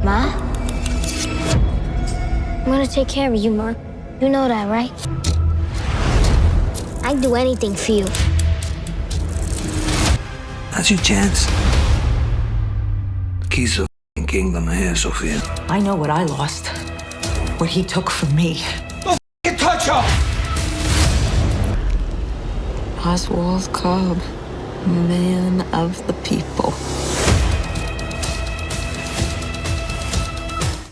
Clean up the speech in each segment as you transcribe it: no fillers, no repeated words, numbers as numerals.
Ma? I'm gonna take care of you, Ma. You know that, right? I'd do anything for you. That's your chance. The keys to the kingdom are here, Sofia. I know what I lost. What he took from me. Don't touch her! Oswald Cobb, man of the people.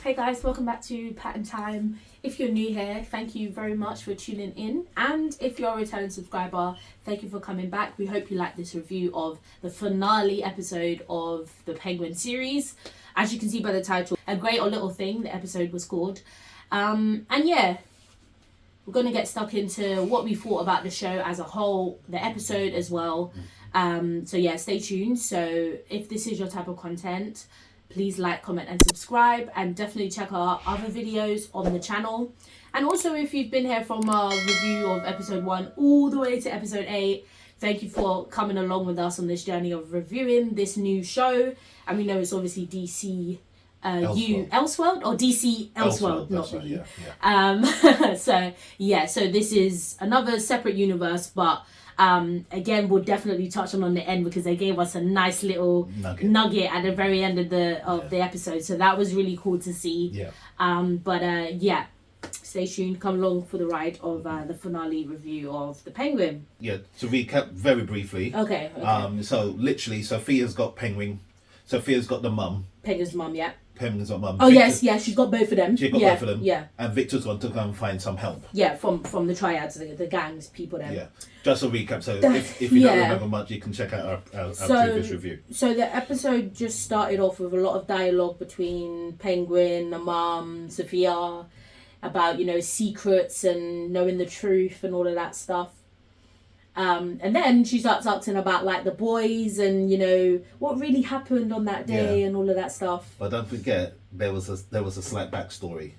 Hey guys, welcome back to Pattern Time. If you're new here, thank you very much for tuning in, and if you're a returning subscriber, thank you for coming back. We hope you like this review of the finale episode of the Penguin series. As you can see by the title, A Great or Little Thing, the episode was called. And yeah, we're going to get stuck into what we thought about the show as a whole, the episode as well. So yeah, stay tuned. So if this is your type of content, please like, comment and subscribe, and definitely check our other videos on the channel. And also, if you've been here from our review of episode 1 all the way to episode 8, thank you for coming along with us on this journey of reviewing this new show. And we know it's obviously DC Elseworld or DC Elseworld, not right, you. yeah. So this is another separate universe, but again, we'll definitely touch on the end because they gave us a nice little nugget at the very end of the episode, so that was really cool to see. Yeah. Stay tuned, come along for the ride of the finale review of the Penguin. Yeah, to recap very briefly. Okay. So literally, Sophia's got Penguin. Sophia's got the mum. Penguin's mum, yeah. Penguin's got mum. Oh, yes, she's got both of them. She's got both of them. Yeah. And Victor's gone to go and find some help. Yeah, from the triads, the gangs, people there. Yeah. Just a recap. So if you don't remember much, you can check out our previous review. So the episode just started off with a lot of dialogue between Penguin, the mum, Sofia, about, secrets and knowing the truth and all of that stuff. And then she starts asking about like the boys and what really happened on that day and all of that stuff. But don't forget, there was a slight backstory,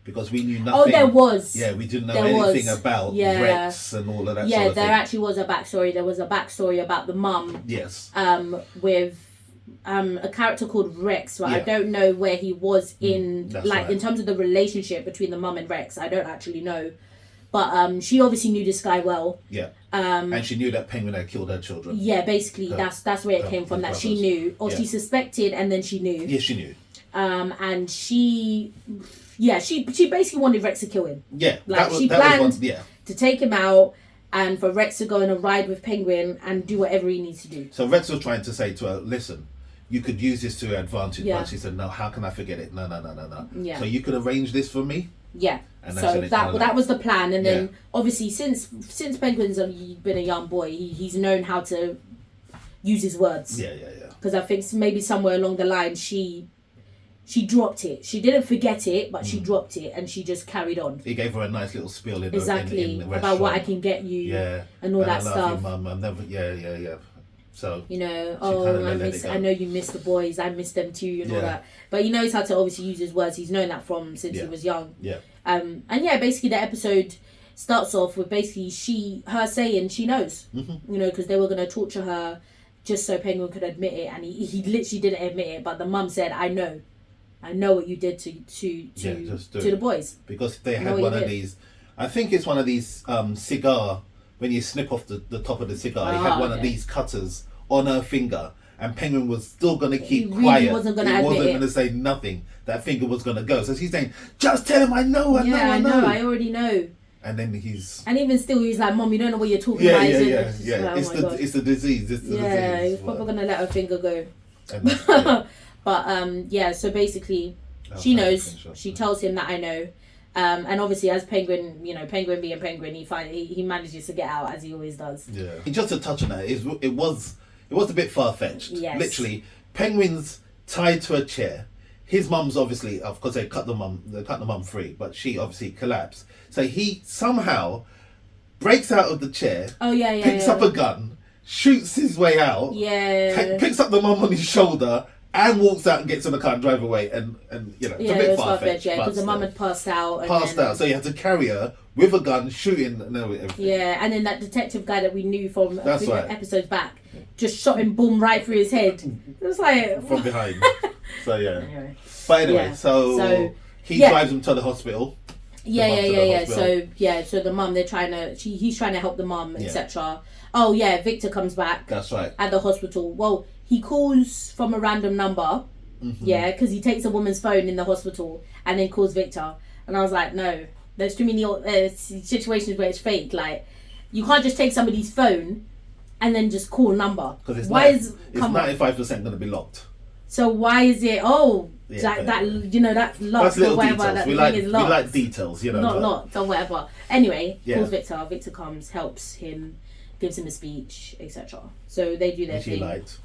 because we knew nothing. Oh, there was. Yeah, we didn't know anything about Rex and all of that. Yeah, sort of there thing. actually was a backstory. There was a backstory about the mum. Yes. With a character called Rex. Right? Yeah. I don't know where he was in right. in terms of the relationship between the mum and Rex. I don't actually know. But she obviously knew this guy well. Yeah. And she knew that Penguin had killed her children. Yeah, basically that's where it came from. That she knew, or she suspected, and then she knew. Yeah, she knew. And she basically wanted Rex to kill him. Yeah, like she planned to take him out, and for Rex to go on a ride with Penguin and do whatever he needs to do. So Rex was trying to say to her, listen, you could use this to your advantage. Yeah. But she said, no, how can I forget it? No. Yeah. So you could arrange this for me? Yeah. And so that was the plan. And then obviously since Penguin's been a young boy, he's known how to use his words. Yeah. Because I think maybe somewhere along the line she dropped it. She didn't forget it, but she dropped it and she just carried on. He gave her a nice little spiel in the about restaurant. what I can get you and all that I love stuff. You, Mum. I'm never, yeah. So I know you miss the boys. I miss them too, and all that. But he knows how to obviously use his words. He's known that since he was young. Yeah. And basically the episode starts off with basically her saying she knows. Mm-hmm. Because they were going to torture her just so Penguin could admit it, and he literally didn't admit it. But the mum said, "I know what you did to the boys." Because they had one of these. I think it's one of these cigar. When you snip off the top of the cigar, he had one of these cutters on her finger, and Penguin was still going to keep quiet. He wasn't going to say nothing. That finger was going to go. So she's saying, just tell him I know. I already know. And then and even still, he's like, Mom, you don't know what you're talking about. It's the disease. It's the disease. He's probably going to let her finger go. But, so basically, she knows. She tells him that I know. And obviously, as Penguin, Penguin being Penguin, he manages to get out as he always does. Yeah. Just to touch on that, it was a bit far fetched. Yes. Literally, Penguin's tied to a chair. His mum's obviously, of course, they cut the mum free, but she obviously collapsed. So he somehow breaks out of the chair. Oh yeah. Picks up a gun, shoots his way out. Yeah. Picks up the mum on his shoulder. And walks out and gets in the car and drive away, and it's a bit far-fetched. Yeah, because the mum had passed out. So you had to carry her with a gun, shooting and everything. Yeah, and then that detective guy that we knew from episodes back just shot him, boom, right through his head. It was like from behind. So yeah. Anyway. But anyway, Yeah. so he yeah. drives him to the hospital. Yeah. So the mum, he's trying to help the mum, etc. Oh yeah, Victor comes back. That's right. At the hospital. Well, he calls from a random number. Yeah, because he takes a woman's phone in the hospital and then calls Victor. And I was like, no, there's too many situations where it's fake. Like, you can't just take somebody's phone and then just call a number. Because it's 95% going to be locked. So why is it? That locked or whatever. Details. That we like details, not locked or whatever. Anyway, calls Victor. Victor comes, helps him, gives him a speech, etc. So they do their thing. Liked.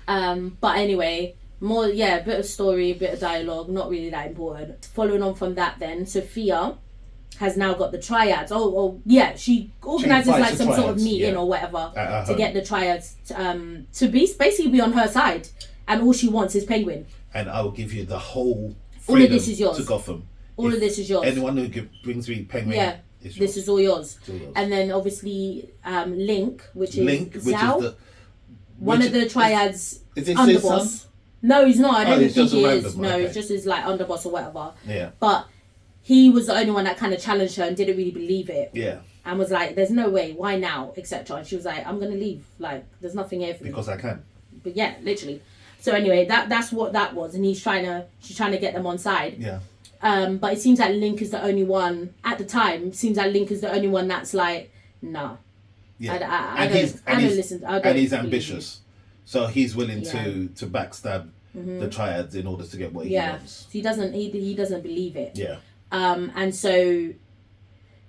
But anyway, a bit of story, a bit of dialogue, not really that important. Following on from that, then Sofia has now got the triads. She organizes like some sort of meeting or whatever to get the triads to basically be on her side. And all she wants is Penguin. And I will give you the whole freedom all of this is yours. To Gotham. All of this is yours. Anyone who brings me Penguin, this is all yours. And then obviously Link, which is Zhao, one of the triads underboss. No, he's not. I don't think he is. No, he's just his like underboss or whatever. Yeah. But he was the only one that kind of challenged her and didn't really believe it. Yeah. And was like, "There's no way. Why now?" etc. And she was like, "I'm gonna leave. Like, there's nothing here for me." Because I can. But yeah, literally. So anyway, that's what that was, and she's trying to get them on side. Yeah. But it seems like Link is the only one at the time. It seems like Link is the only one that's like, nah. Yeah. I don't listen. And he's ambitious, so he's willing to backstab the triads in order to get what he wants. So he doesn't believe it. Yeah. And so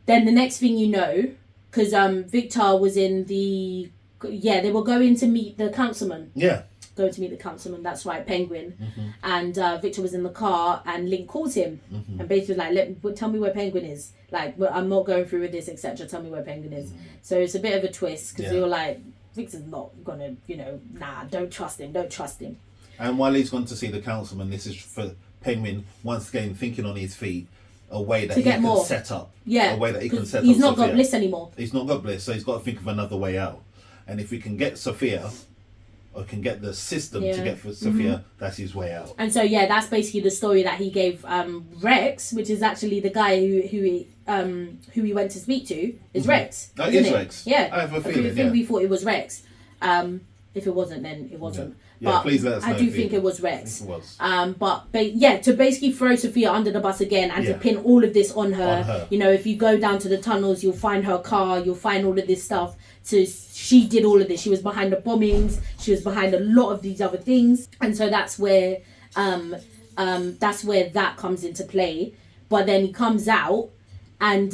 then the next thing you know, because Victor was in they were going to meet the councilman. Yeah. Going to meet the councilman, that's right, Penguin. And Victor was in the car and Link calls him and basically like, tell me where Penguin is. Like, I'm not going through with this, etc. Tell me where Penguin is. So it's a bit of a twist because you're like, Victor's not gonna, don't trust him. And while he's gone to see the councilman, this is for Penguin once again thinking on his feet, a way that he can set up. Yeah. A way that he can set up. He's not got Bliss anymore. He's not got Bliss, so he's got to think of another way out. And if we can get Sofia, or can get the system to get for Sofia, that's his way out. And so that's basically the story that he gave Rex, which is actually the guy who he went to speak to, is Rex. That is Rex. Yeah. I have a feeling. We thought it was Rex. If it wasn't, then it wasn't. Yeah, but please let us know. I do think it was Rex. It was. But to basically throw Sofia under the bus again and to pin all of this on her. If you go down to the tunnels, you'll find her car, you'll find all of this stuff. So she did all of this. She was behind the bombings. She was behind a lot of these other things, and so that's where that comes into play. But then he comes out, and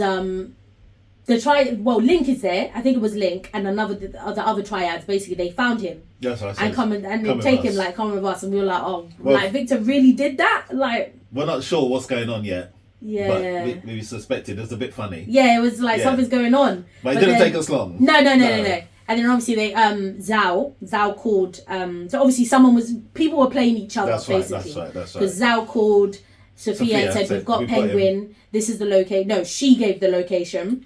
Link is there. I think it was Link and the other triads. Basically, they found him. Yes, I and they take him like, come with us, and we were like, Victor really did that? Like, we're not sure what's going on yet. Yeah. But we suspected. It was a bit funny. Yeah, it was like something's going on. But it didn't take us long. No. And then obviously they Zhao called so obviously people were playing each other basically. That's right. Because Zhao called Sofia and said, "We've got Penguin. This is the location." No, she gave the location.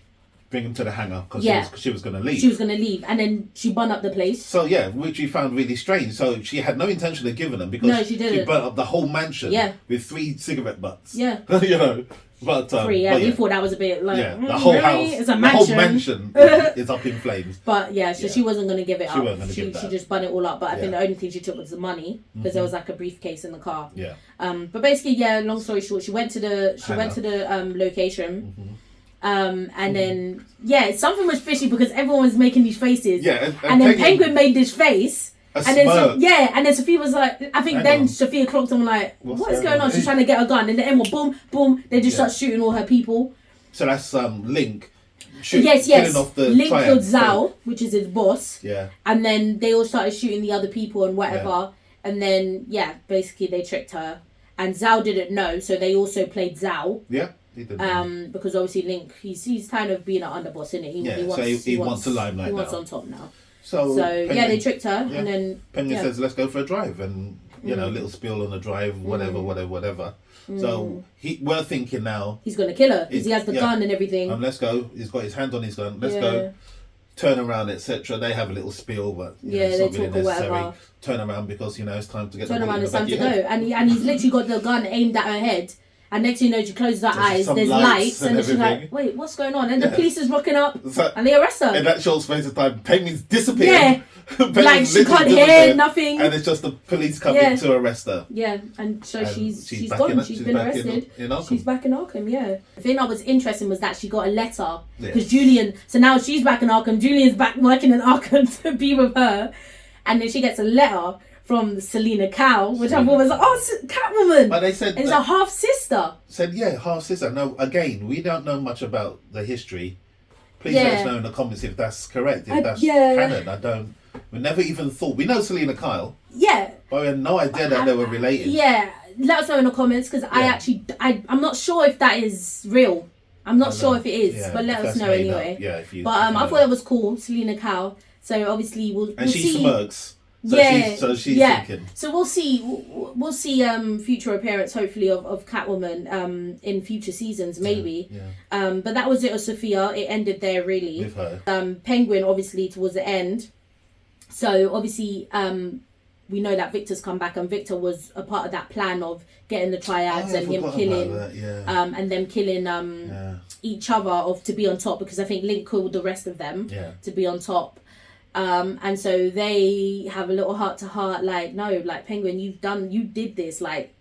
Bring him to the hangar because she was going to leave. She was going to leave, and then she burned up the place. So which we found really strange. So she had no intention of giving them because she didn't. She burnt up the whole mansion with 3 cigarette butts. Yeah, But 3. Yeah, we thought that was a bit like the whole really? house, it's a mansion. The whole mansion is up in flames. But she wasn't going to give it up. She wasn't going to give that. She just burned it all up. But I think the only thing she took was the money because there was like a briefcase in the car. Yeah. But basically, long story short, she went to the location. And then something was fishy because everyone was making these faces. Yeah, and then Penguin made this face. And smirk. then Sofia was like, I think Sofia clocked on like, what is going on? She's trying to get a gun, and then boom, boom, they just start shooting all her people. So that's Link. Yes. Off the Link killed Zhao, which is his boss. Yeah. And then they all started shooting the other people and whatever. And then basically they tricked her, and Zhao didn't know, so they also played Zhao. Yeah. He did. Because obviously Link, he's kind of being an underboss, isn't it? He wants the limelight. He wants on top now. So Penguin, they tricked her, and then Penguin says, "Let's go for a drive," and a little spiel on the drive, whatever. So we're thinking now he's gonna kill her because he has the gun and everything. Let's go. He's got his hand on his gun. Let's go. turn around, etc. They have a little spiel, but Yeah, it's they not really talk or necessary. whatever. Turn around because it's time to get Turn the bullet around, in it's the back time to of go. your head. And he's literally got the gun aimed at her head. And next thing you know, she closes her eyes, some there's lights, and then she's everything. like, wait, what's going on? And the Yeah. police is rocking up, So- and they arrest her. In that short space of time, Penguin's disappeared. Yeah. Penguin's Like, she literally can't hear disappeared, nothing. And it's just the police coming Yeah. to arrest her. Yeah, and so And she's back gone. in- She's been back arrested. in Arkham. She's back in Arkham, yeah. The thing that was interesting was that she got a letter. Because Yes. Julian, so now she's back in Arkham. Julian's back working in Arkham to be with her. And then she gets a letter from Selena Kyle, which I thought was like, Catwoman. But they said And it's that- a half sister. Said, yeah, half sister. No, again, we don't know much about the history. Please Yeah. let us know in the comments if that's correct, if that's yeah. canon. We never even thought. We know Selena Kyle, Yeah. but we had no idea that they were related. Yeah. Let us know in the comments because I'm not sure if that is real. I'm not sure if it is, Yeah, but let if us that's know made anyway. up. Yeah, if you. But if you I know. thought it was cool, Selena Kyle. So obviously we'll And she see. smirks. So Yeah, she's yeah. thinking. So we'll see. We'll see. Future appearance, hopefully, of Catwoman. In future seasons, maybe. Yeah. But that was it of Sophia. It ended there, really. With her. Penguin, obviously, towards the end. So obviously, we know that Victor's come back, and Victor was a part of that plan of getting the triads Oh, I and him forgot killing, about that, yeah. and them killing Yeah. each other of to be on top, because I think Link killed the rest of them Yeah. to be on top. And so they have a little heart to heart, like, no, like, Penguin, you did this, like,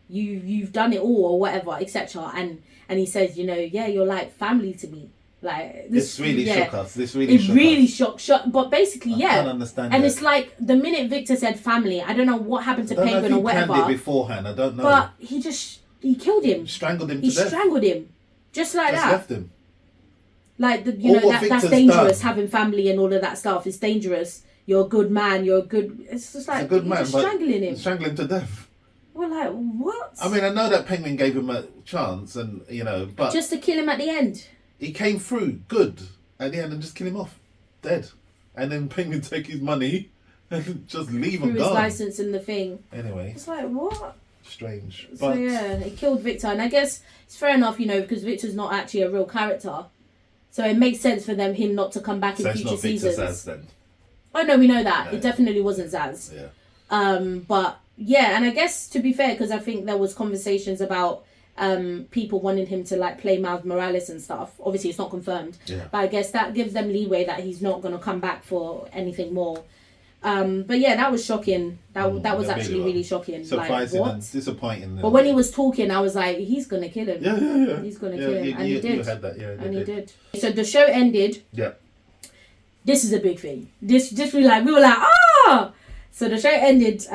you've done it all or whatever, etc. And he says, yeah, you're like family to me. Like, This really shook us. This really it shook really us. shocked. But basically, I yeah. can't understand and that. it's like the minute Victor said family, I don't know what happened to I don't know Penguin if or he whatever. planned it beforehand. I don't know. But he killed him. Strangled him He to death. strangled him, just like Just that. left him. Like All what that's Victor's dangerous. done. Having family and all of that stuff is dangerous. You're a good man. You're a good. It's just like He's a good you're man, just but strangling him. strangling him to death. We're like, what? I mean, I know that Penguin gave him a chance, and but Just to kill him at the end. he came through good at the end and just kill him off, dead, and then Penguin take his money and just leave Through him his gone. license and the thing. Anyway, It's like, what? strange. So But yeah, he killed Victor, and I guess it's fair enough, because Victor's not actually a real character, so it makes sense for him not to come back so in it's future not Victor seasons. Zaz then. Oh no, we know that Yeah. it definitely wasn't Zaz. Yeah. But yeah, and I guess to be fair, because I think there was conversations about people wanting him to like play Miles Morales and stuff. Obviously, it's not confirmed, Yeah. but I guess that gives them leeway that he's not going to come back for anything more. But yeah, that was shocking. That was it actually really really shocking. Surprising like, and what? disappointing. But when he was talking, I was like, he's gonna kill him. yeah. He's gonna Yeah, kill him, you- and he you did. had that, yeah, and you he did. did. So the show ended. Yeah. This is a big thing. This we were like, ah. So the show ended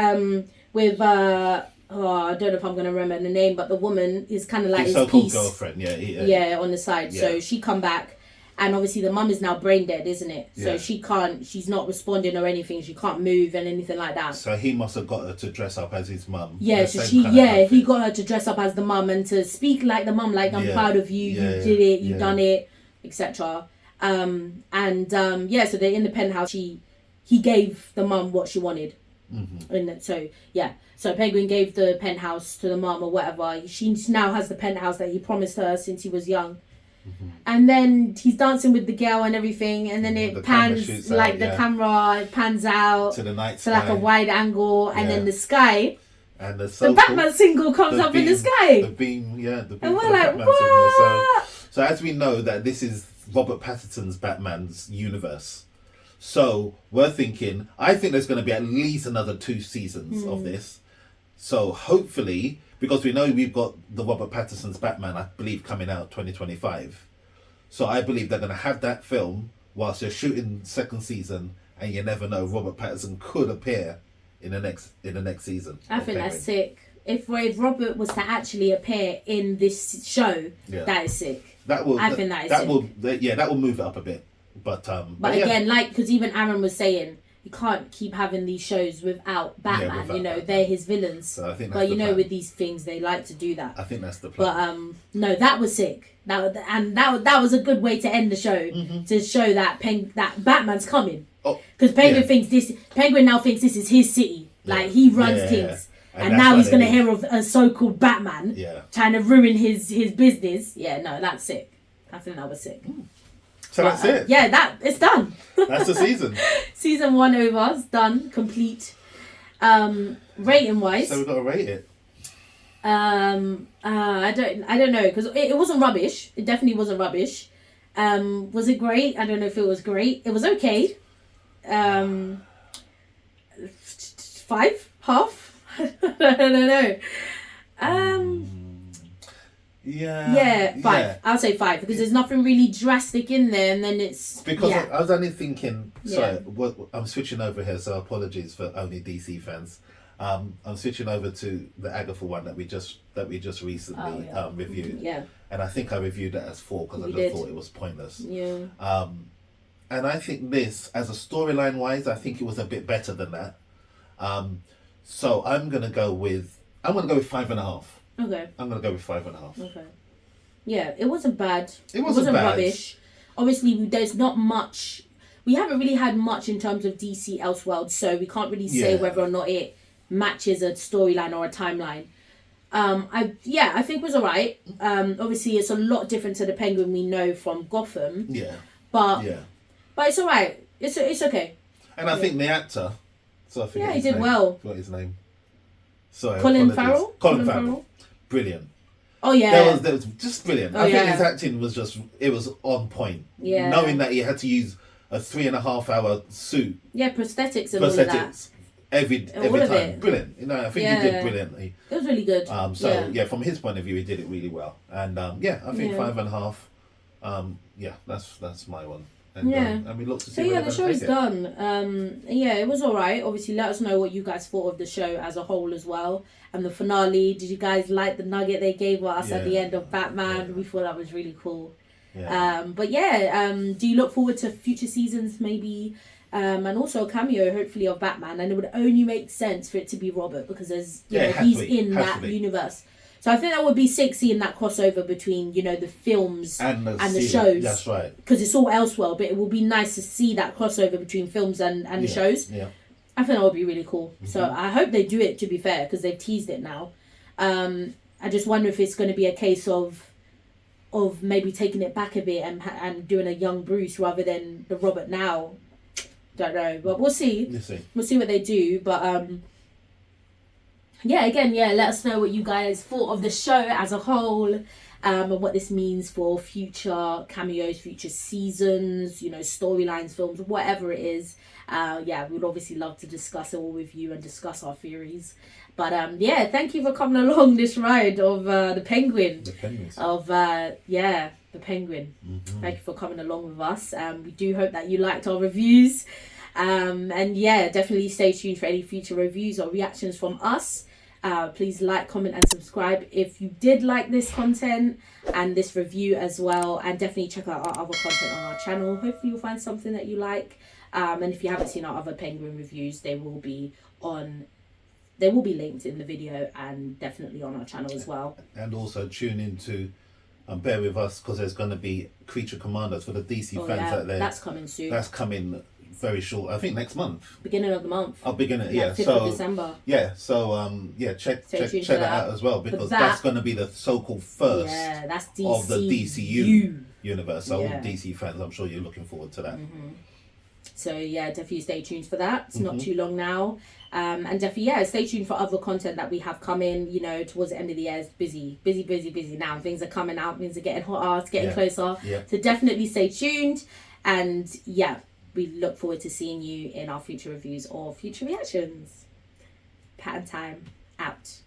with I don't know if I'm gonna remember the name, but the woman is kind of like His his so-called piece. girlfriend, Yeah, on the side. Yeah. So she come back, and obviously the mum is now brain dead, isn't it? So Yeah. she's not responding or anything. She can't move and anything like that. So he must have got her to dress up as his mum. Yeah, The so same kind of he outfit. got her to dress up as the mum and to speak like the mum, like I'm Yeah. proud of you, Yeah, you did it, you yeah. done it, etc. So they're in the penthouse. He gave the mum what she wanted, and so Penguin gave the penthouse to the mum or whatever. She now has the penthouse that he promised her since he was young. And then he's dancing with the girl and everything, and then The it camera pans shoots like out, the yeah. camera pans out To the night to like a sky. wide angle, and Yeah. then the sky. And the, The so-called- Batman single comes the up in the beam- sky. The beam, yeah, the beam. And we're for the like, Batman signal. what? So as we know that this is Robert Pattinson's Batman's universe. So we're thinking, I think there's going to be at least another 2 seasons of this. So hopefully, because we know we've got the Robert Pattinson's Batman, I believe, coming out 2025. So I believe they're going to have that film whilst you're shooting second season, and you never know, Robert Pattinson could appear in the next season. I of think that's Penguin. sick. If Robert was to actually appear in this show, Yeah. that is sick. That will. I think that is that sick. will. That will move it up a bit. But But yeah. again, because even Aaron was saying, you can't keep having these shows without Batman. without Batman. They're his villains. So I think that's But the you know, plan. with these things, they like to do that. I think that's the plan. But no, that was sick. That was a good way to end the show, to show that that Batman's coming. Oh, Because Penguin yeah. Penguin now thinks this is his city. Like he runs Yeah. things. And And that's now why he's they gonna do. hear of a so-called Batman Yeah. trying to ruin his business. Yeah, no, that's sick. I think that was sick. So that's it. Yeah, it's done. That's the season. Season 1 over, it's done, complete. Rating wise, So we've got to rate it. I don't know, because it wasn't rubbish. It definitely wasn't rubbish. Was it great? I don't know if it was great. It was okay. 5, half. I don't know. Yeah, 5. Yeah. I'll say 5 because there's nothing really drastic in there, and then it's Because yeah. I was only thinking. Sorry, Yeah. I'm switching over here, so apologies for only DC fans. I'm switching over to the Agatha one that we just recently reviewed. Yeah. And I think I reviewed that as 4 because I You just did. thought it was pointless. Yeah. And I think this, as a storyline wise, I think it was a bit better than that. So I'm gonna go with 5.5. Okay. I'm gonna go with 5.5. Okay. Yeah, it wasn't bad. It wasn't bad. Rubbish. Obviously, there's not much. We haven't really had much in terms of DC Elseworld, so we can't really say Yeah. whether or not it matches a storyline or a timeline. I think it was alright. Obviously, it's a lot different to the Penguin we know from Gotham. Yeah. But Yeah. but it's alright. It's okay. And I think the actor. So I forget Yeah, he his did name. well. Forgot his name. Sorry. Colin apologies. Farrell. Colin Farrell. Brilliant. Oh yeah. That was just brilliant. Oh, I think yeah. his acting was it was on point. Yeah. Knowing that he had to use a 3.5 hour suit, Yeah, prosthetics and all of that. prosthetics, every All of time. it. Brilliant. You know, I think he Yeah. did brilliantly. It was really good. So from his point of view, he did it really well. And I think Yeah. 5.5. That's my one. And, Yeah. and we look to see. So where yeah, they're the gonna show's take it. done. It was alright. Obviously, let us know what you guys thought of the show as a whole as well. And the finale, did you guys like the nugget they gave us at the Yeah. end of Batman? Yeah. We thought that was really cool. Yeah. Do you look forward to future seasons maybe? And also a cameo, hopefully, of Batman. And it would only make sense for it to be Robert because he's in that universe. So I think that would be sick seeing that crossover between, the films and the the season. shows. That's right. Because it's all Elseworld, but it will be nice to see that crossover between films and the shows. Yeah. I think that would be really cool. So I hope they do it, to be fair, because they've teased it now. I just wonder if it's going to be a case of maybe taking it back a bit and doing a young Bruce rather than the Robert now. Don't know, but we'll see. We'll see what they do. But let us know what you guys thought of the show as a whole, and what this means for future cameos, future seasons, storylines, films, whatever it is. We'd obviously love to discuss it all with you and discuss our theories. But thank you for coming along this ride of the Penguin. The Penguins. The Penguin. Thank you for coming along with us. We do hope that you liked our reviews. Definitely stay tuned for any future reviews or reactions from us. Please like, comment and subscribe if you did like this content and this review as well. And definitely check out our other content on our channel. Hopefully you'll find something that you like. And if you haven't seen our other Penguin reviews, they will be linked in the video and definitely on our channel as well. And also tune into bear with us because there's going to be Creature Commanders for the DC fans out there. That's coming soon. That's coming very short. I think next month. Beginning of the month. Oh, beginning. 5th of December. Check tuned that for out as well because that- that's going to be the so-called first That's DC of the DCU universe. So all DC fans, I'm sure you're looking forward to that. So definitely stay tuned for that. It's not too long now. And definitely stay tuned for other content that we have coming, towards the end of the year. It's busy now. Things are coming out, things are getting hotter, it's getting closer. So definitely stay tuned. And we look forward to seeing you in our future reviews or future reactions. Pattern time out.